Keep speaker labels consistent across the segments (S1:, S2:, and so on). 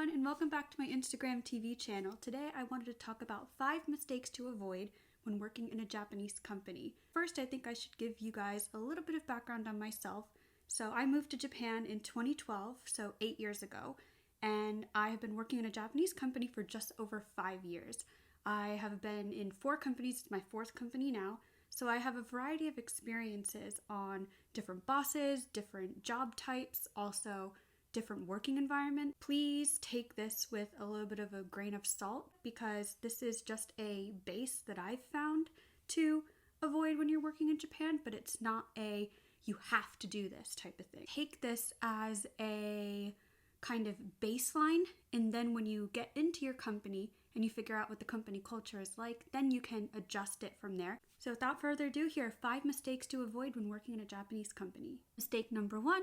S1: everyone, and welcome back to my Instagram TV channel. Today I wanted to talk about 5 mistakes to avoid when working in a Japanese company. First, I think I should give you guys a little bit of background on myself. So I moved to Japan in 2012, so 8 years ago, and I have been working in a Japanese company for just over 5 years. I have been in 4 companies, it's my 4th company now, so I have a variety of experiences on different bosses, different job types, also different working environment. Please take this with a little bit of a grain of salt because this is just a base that I've found to avoid when you're working in Japan, but it's not a you have to do this type of thing. Take this as a kind of baseline, and then when you get into your company and you figure out what the company culture is like, then you can adjust it from there. So without further ado, here are 5 mistakes to avoid when working in a Japanese company. Mistake number 1,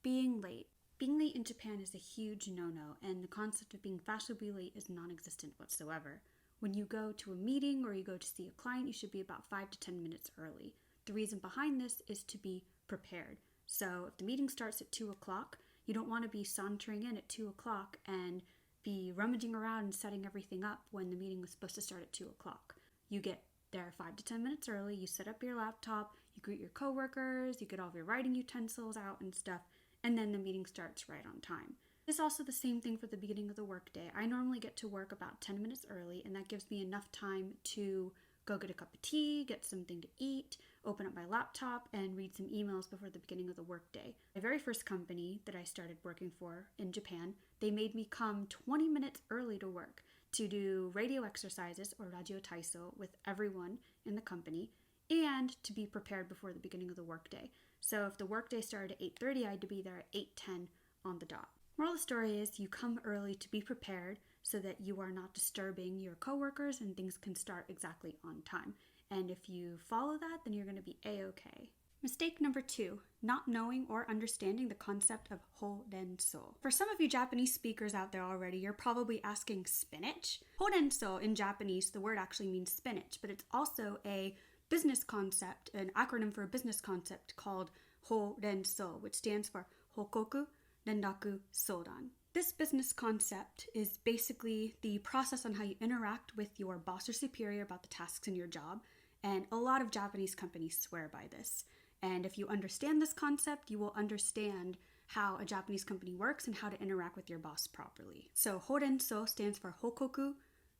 S1: being late. Being late in Japan is a huge no-no, and the concept of being fashionably late is non-existent whatsoever. When you go to a meeting or you go to see a client, you should be about 5 to 10 minutes early. The reason behind this is to be prepared. So if the meeting starts at 2 o'clock, you don't want to be sauntering in at 2 o'clock and be rummaging around and setting everything up when the meeting was supposed to start at 2 o'clock. You get there 5 to 10 minutes early, you set up your laptop, you greet your coworkers, you get all of your writing utensils out and stuff, and then the meeting starts right on time. It's also the same thing for the beginning of the workday. I normally get to work about 10 minutes early, and that gives me enough time to go get a cup of tea, get something to eat, open up my laptop, and read some emails before the beginning of the workday. My very first company that I started working for in Japan, they made me come 20 minutes early to work to do radio exercises or radio taiso with everyone in the company and to be prepared before the beginning of the workday. So if the workday started at 8:30, I had to be there at 8:10 on the dot. Moral of the story is you come early to be prepared so that you are not disturbing your coworkers and things can start exactly on time. And if you follow that, then you're going to be a-okay. Mistake number 2, not knowing or understanding the concept of horenso. For some of you Japanese speakers out there already, you're probably asking spinach? Horenso in Japanese, the word actually means spinach, but it's also a business concept, an acronym for a business concept called horenso, which stands for Hokoku Rendaku Sodan. This business concept is basically the process on how you interact with your boss or superior about the tasks in your job, and a lot of Japanese companies swear by this. And if you understand this concept, you will understand how a Japanese company works and how to interact with your boss properly. So horenso stands for Hokoku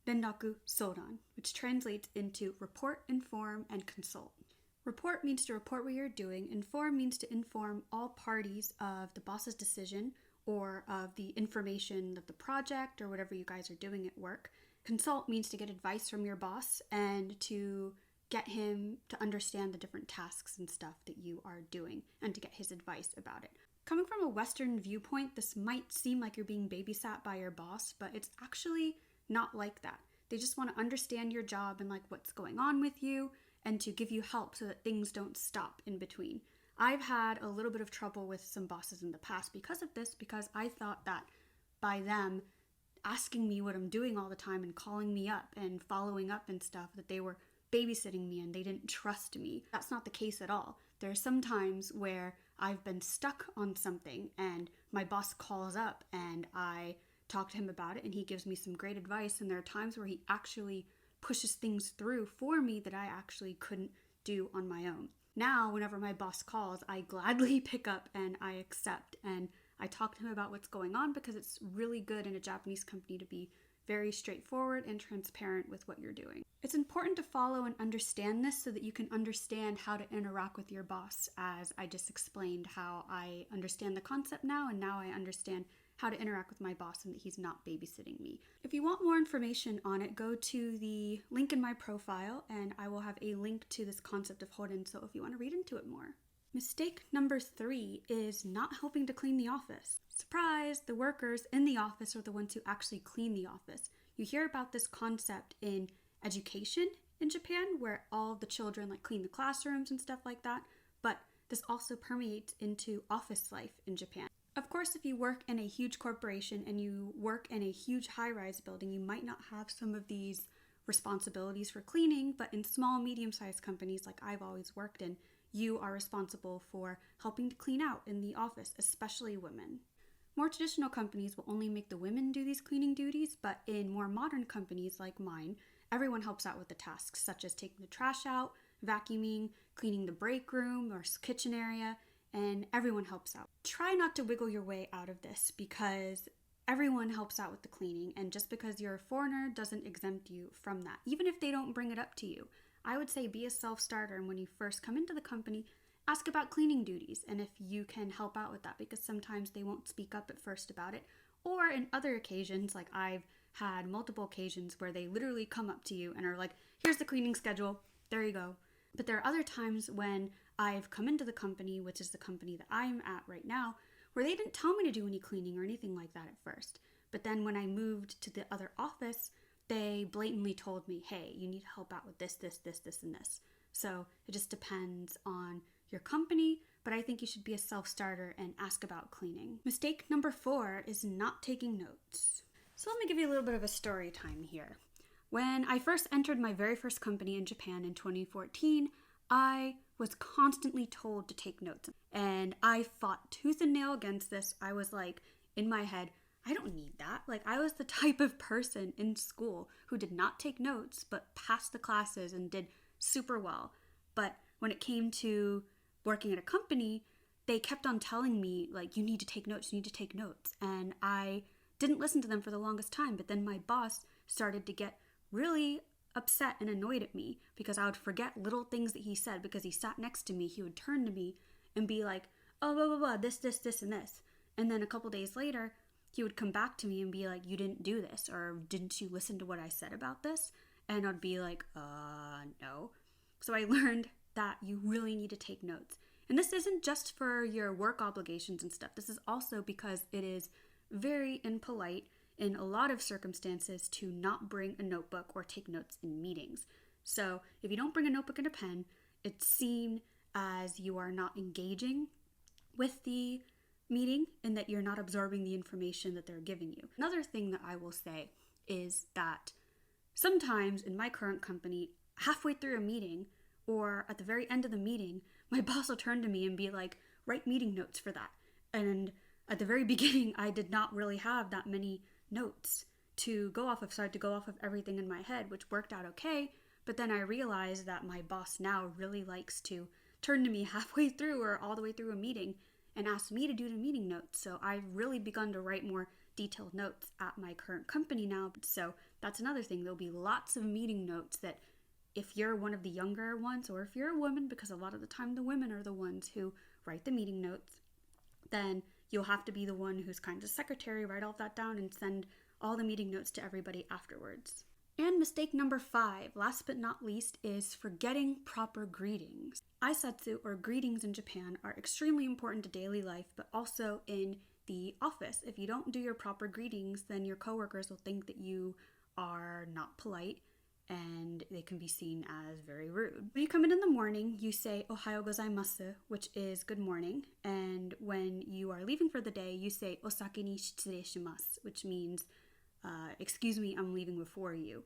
S1: Rendaku Sodan, which translates into report, inform, and consult. Report means to report what you're doing. Inform means to inform all parties of the boss's decision or of the information of the project or whatever you guys are doing at work. Consult means to get advice from your boss and to get him to understand the different tasks and stuff that you are doing and to get his advice about it. Coming from a Western viewpoint, this might seem like you're being babysat by your boss, but it's actually not like that. They just want to understand your job and like what's going on with you and to give you help so that things don't stop in between. I've had a little bit of trouble with some bosses in the past because of this, because I thought that by them asking me what I'm doing all the time and calling me up and following up and stuff, that they were babysitting me and they didn't trust me. That's not the case at all. There are some times where I've been stuck on something and my boss calls up and I talk to him about it and he gives me some great advice, and there are times where he actually pushes things through for me that I actually couldn't do on my own. Now, whenever my boss calls, I gladly pick up and I accept and I talk to him about what's going on, because it's really good in a Japanese company to be very straightforward and transparent with what you're doing. It's important to follow and understand this so that you can understand how to interact with your boss, as I just explained how I understand the concept now, and now I understand how to interact with my boss and that he's not babysitting me. If you want more information on it, go to the link in my profile and I will have a link to this concept of horenso if you want to read into it more. Mistake number 3 is not helping to clean the office. Surprise! The workers in the office are the ones who actually clean the office. You hear about this concept in education in Japan, where all of the children like clean the classrooms and stuff like that, but this also permeates into office life in Japan. Of course, if you work in a huge corporation and you work in a huge high-rise building, you might not have some of these responsibilities for cleaning, but in small, medium-sized companies like I've always worked in, you are responsible for helping to clean out in the office, especially women. More traditional companies will only make the women do these cleaning duties, but in more modern companies like mine, everyone helps out with the tasks such as taking the trash out, vacuuming, cleaning the break room or kitchen area, and everyone helps out. Try not to wiggle your way out of this because everyone helps out with the cleaning, and just because you're a foreigner doesn't exempt you from that, even if they don't bring it up to you. I would say be a self-starter, and when you first come into the company, ask about cleaning duties and if you can help out with that, because sometimes they won't speak up at first about it. Or in other occasions, like I've had multiple occasions where they literally come up to you and are like, here's the cleaning schedule, there you go. But there are other times when I've come into the company, which is the company that I'm at right now, where they didn't tell me to do any cleaning or anything like that at first. But then when I moved to the other office, they blatantly told me, hey, you need to help out with this, and this. So it just depends on your company, but I think you should be a self-starter and ask about cleaning. Mistake number 4 is not taking notes. So let me give you a little bit of a story time here. When I first entered my very first company in Japan in 2014, I was constantly told to take notes. And I fought tooth and nail against this. I was like, in my head, I don't need that. Like, I was the type of person in school who did not take notes, but passed the classes and did super well. But when it came to working at a company, they kept on telling me, like, you need to take notes, you need to take notes. And I didn't listen to them for the longest time. But then my boss started to get really upset and annoyed at me because I would forget little things that he said because he sat next to me. He would turn to me and be like, oh, blah, blah, blah, this, and this. And then a couple days later, he would come back to me and be like, you didn't do this, or didn't you listen to what I said about this? And I'd be like, no. So I learned that you really need to take notes. And this isn't just for your work obligations and stuff. This is also because it is very impolite in a lot of circumstances to not bring a notebook or take notes in meetings. So if you don't bring a notebook and a pen, it's seen as you are not engaging with the meeting and that you're not absorbing the information that they're giving you. Another thing that I will say is that sometimes in my current company, halfway through a meeting or at the very end of the meeting, my boss will turn to me and be like, write meeting notes for that. And at the very beginning, I did not really have that many notes to go off of, so I had to go off of everything in my head, which worked out okay. But then I realized that my boss now really likes to turn to me halfway through or all the way through a meeting and ask me to do the meeting notes. So I've really begun to write more detailed notes at my current company now. So that's another thing. There'll be lots of meeting notes that if you're one of the younger ones, or if you're a woman, because a lot of the time the women are the ones who write the meeting notes, then you'll have to be the one who's kind of secretary, write all that down and send all the meeting notes to everybody afterwards. And mistake number 5, last but not least, is forgetting proper greetings. Aisetsu, or greetings in Japan, are extremely important to daily life, but also in the office. If you don't do your proper greetings, then your coworkers will think that you are not polite, and they can be seen as very rude. When you come in the morning, you say "Ohayo gozaimasu," which is good morning, and when you are leaving for the day, you say "Osaki ni shitsurei shimasu," which means excuse me, I'm leaving before you.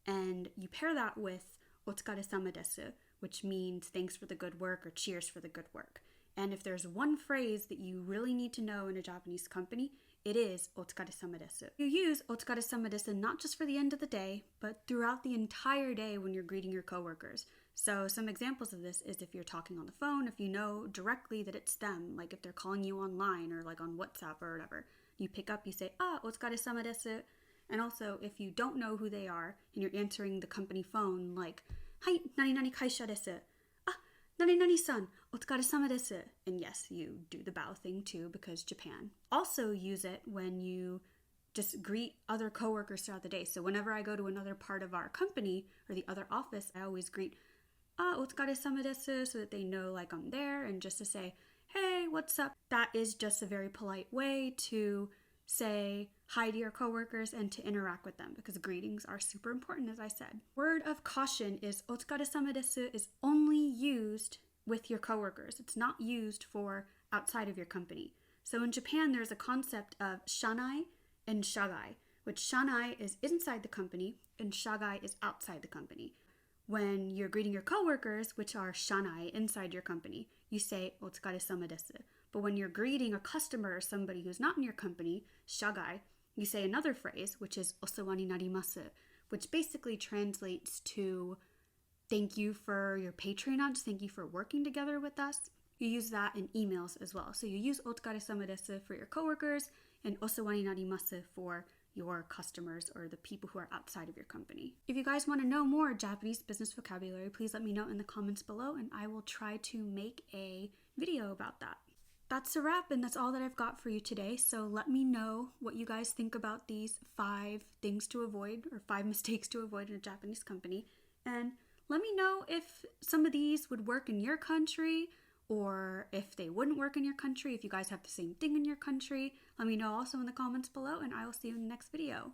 S1: And you pair that with "Otsukare-sama desu," which means thanks for the good work or cheers for the good work. And if there's one phrase that you really need to know in a Japanese company, it is "Otsukare-sama desu." You use "Otsukare-sama desu" not just for the end of the day, but throughout the entire day when you're greeting your coworkers. So some examples of this is if you're talking on the phone, if you know directly that it's them, like if they're calling you online or like on WhatsApp or whatever, you pick up, you say, "Otsukare-sama desu." And also, if you don't know who they are and you're answering the company phone, like, "Hai, nani nani kaisha desu." "Nani nani san, otsukare-sama desu." And yes, you do the bow thing too because Japan. Also use it when you just greet other coworkers throughout the day. So whenever I go to another part of our company or the other office, I always greet "Otsukare-sama desu," so that they know like I'm there, and just to say, "Hey, what's up?" That is just a very polite way to say hi to your coworkers and to interact with them, because greetings are super important, as I said. Word of caution is "Otsukare-sama desu" is only used with your coworkers. It's not used for outside of your company. So in Japan, there's a concept of shanai and shagai, which shanai is inside the company and shagai is outside the company. When you're greeting your coworkers, which are shanai, inside your company, you say "Otsukare-sama desu." But when you're greeting a customer or somebody who's not in your company, shagai, you say another phrase, which is osawa ni narimasu, which basically translates to thank you for your patronage, thank you for working together with us. You use that in emails as well. So you use otsukare-sama desu for your coworkers and osawa ni narimasu for your customers or the people who are outside of your company. If you guys want to know more Japanese business vocabulary, please let me know in the comments below and I will try to make a video about that. That's a wrap, and that's all that I've got for you today. So let me know what you guys think about these 5 things to avoid or 5 mistakes to avoid in a Japanese company. And let me know if some of these would work in your country or if they wouldn't work in your country, if you guys have the same thing in your country. Let me know also in the comments below, and I will see you in the next video.